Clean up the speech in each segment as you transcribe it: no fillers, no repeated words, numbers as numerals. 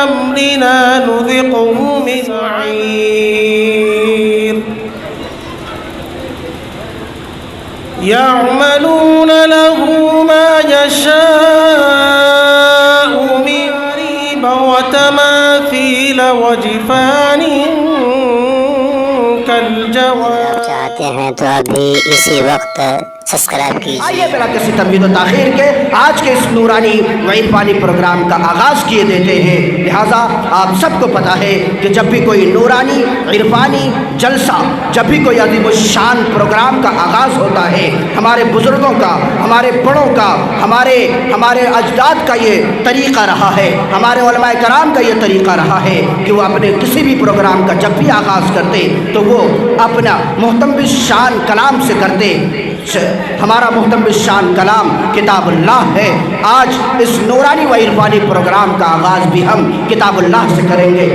أمرنا نذقه من سعير يعملون له ما يشاء من محاريب وتماثيل وجفان كالجواب. چاہتے ہیں تو ابھی اسی وقت سبسکرائب کیجیے. آئیے بلا کسی تمہید و تاخیر کے آج کے اس نورانی و عرفانی پروگرام کا آغاز کیے دیتے ہیں. لہٰذا آپ سب کو پتہ ہے کہ جب بھی کوئی نورانی عرفانی جلسہ، جب بھی کوئی عظیم الشان پروگرام کا آغاز ہوتا ہے، ہمارے بزرگوں کا، ہمارے بڑوں کا، ہمارے اجداد کا یہ طریقہ رہا ہے، ہمارے علماء کرام کا یہ طریقہ رہا ہے کہ وہ اپنے کسی بھی پروگرام کا جب بھی آغاز کرتے تو وہ اپنا محتم بالشان کلام سے کرتے. ہمارا محتم بالشان کلام کتاب اللہ ہے. آج اس نورانی و عرفانی پروگرام کا آغاز بھی ہم کتاب اللہ سے کریں گے،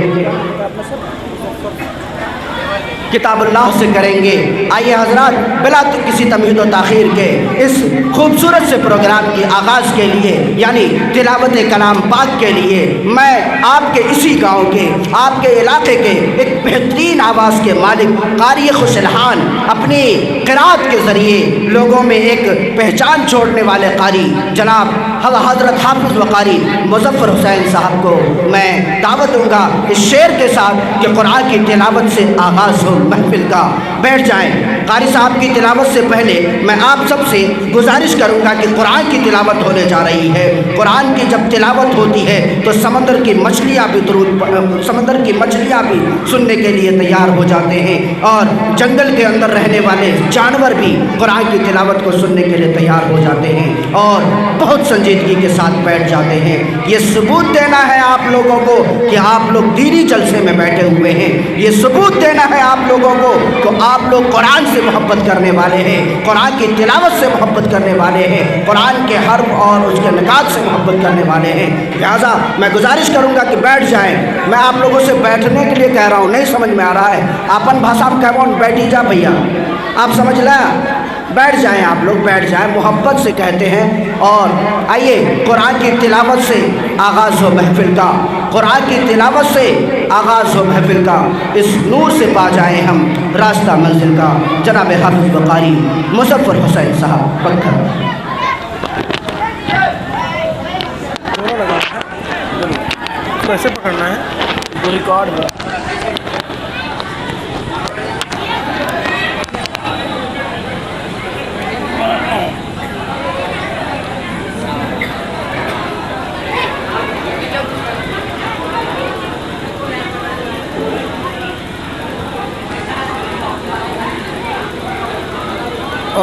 کتاب اللہ سے کریں گے. آئیے حضرات بلا کسی تمہید و تاخیر کے اس خوبصورت سے پروگرام کی آغاز کے لیے یعنی تلاوت کلام پاک کے لیے میں آپ کے اسی گاؤں کے، آپ کے علاقے کے ایک بہترین آواز کے مالک قاری خوش الحان، اپنی قرات کے ذریعے لوگوں میں ایک پہچان چھوڑنے والے قاری جناب حضرت حافظ و قاری مظفر حسین صاحب کو میں دعوت دوں گا اس شعر کے ساتھ کہ قرآن کی تلاوت سے آغاز ہو محفل کا. بیٹھ جائیں. قاری صاحب کی تلاوت سے پہلے میں آپ سب سے گزارش کروں گا کہ قرآن کی تلاوت ہونے جا رہی ہے. قرآن کی جب تلاوت ہوتی ہے تو سمندر کی مچھلیاں بھی سننے کے لیے تیار ہو جاتے ہیں اور جنگل کے اندر رہنے والے جانور بھی قرآن کی تلاوت کو سننے کے لیے تیار ہو جاتے ہیں اور بہت سنجیدگی کے ساتھ بیٹھ جاتے ہیں. یہ ثبوت دینا ہے آپ لوگوں کو کہ آپ لوگ دینی جلسے میں بیٹھے ہوئے ہیں. یہ ثبوت دینا ہے آپ لوگوں کو کہ آپ لوگ قرآن سے محبت کرنے والے ہیں، قرآن کی تلاوت سے محبت کرنے والے ہیں، قرآن کے حرف اور اس کے نکات سے محبت کرنے والے ہیں. لہٰذا میں گزارش کروں گا کہ بیٹھ جائیں. میں آپ لوگوں سے بیٹھنے کے لیے کہہ رہا ہوں، نہیں سمجھ میں آ رہا ہے اپن بھاشا میں کہوں بیٹھی جا بھیا، آپ سمجھ لیں. بیٹھ جائیں، آپ لوگ بیٹھ جائیں، محبت سے کہتے ہیں. اور آئیے قرآن کی تلاوت سے آغاز ہو محفل کا، قرآن کی تلاوت سے آغاز ہو محفل کا. اس نور سے پا جائیں ہم راستہ منزل کا. جناب حافظ و قاری مظفر حسین صاحب پکھر. کیسے پکڑنا ہے؟ ریکارڈ میں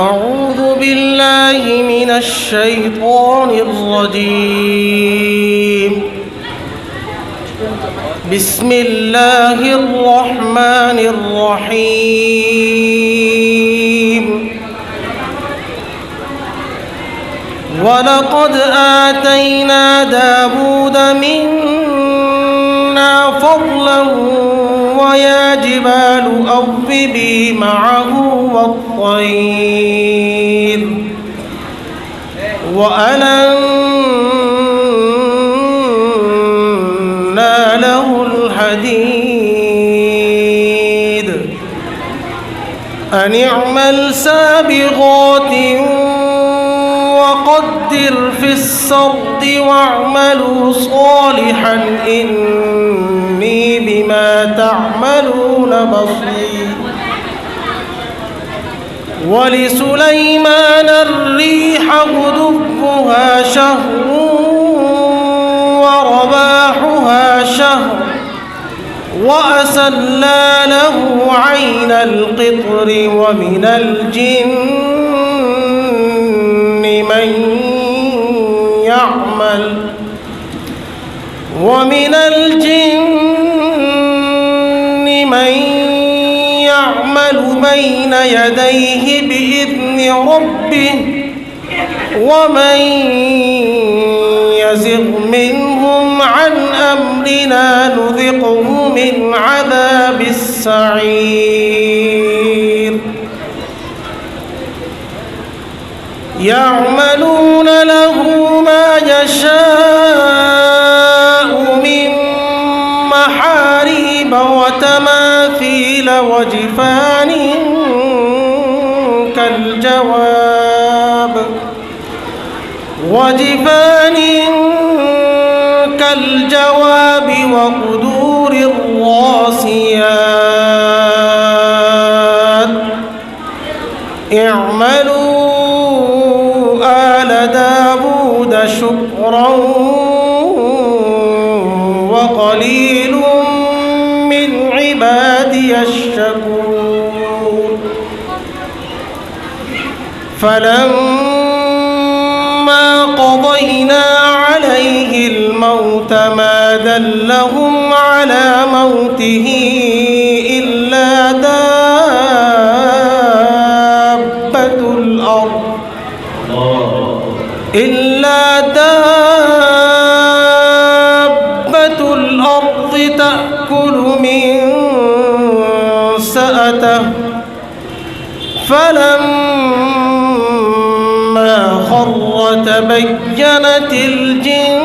أعوذ بالله من الشيطان الرجيم. بسم الله الرحمن الرحيم. وَلَقَدْ آتَيْنَا دَاوُودَ مِنَّا فَضْلًا وَيَا جِبَالُ أَوِّبِي مَعَهُ وَالطَّيْرَ وَأَلَنَّا لَهُ الْحَدِيدَ أَنِ اعْمَلْ سَابِغَاتٍ وقدر في السرد واعملوا صالحا إني بما تعملون بصير. ولسليمان الريح غدوها شهر ورواحها شهر وأسلنا له عين القطر ومن الجن من يعمل بين يديه بإذن ربه ومن يزغ منهم عن أمرنا نذقه من عذاب السعير. يعملون له ما يشاء من وجفان كالجواب وقدور الراسيات اعملوا آل داود شكرا وقليل من عبادي الشكور فلما قضينا عليه الموت ما دلهم على موته إلا دابة الأرض تأكل من سأته فلما خر تبينت الجن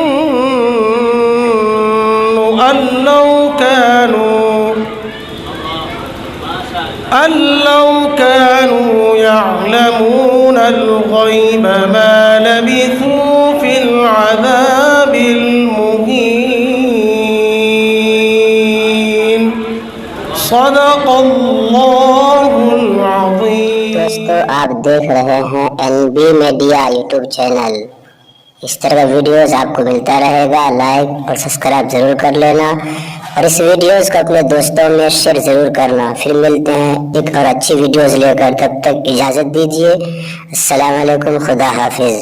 أن لو كانوا يعلمون الغيب ما لبثوا في العذاب المهين صدق الله العظيم। दोस्तों आप देख रहे हैं NB मीडिया यूट्यूब चैनल। इस तरह का वीडियोस आपको मिलता रहेगा। लाइक और सब्सक्राइब जरूर कर लेना और इस वीडियोस को अपने दोस्तों में शेयर जरूर करना। फिर मिलते हैं एक और अच्छी वीडियोस लेकर, तब तक इजाज़त दीजिए। अस्सलाम वालेकुम, खुदा हाफिज़।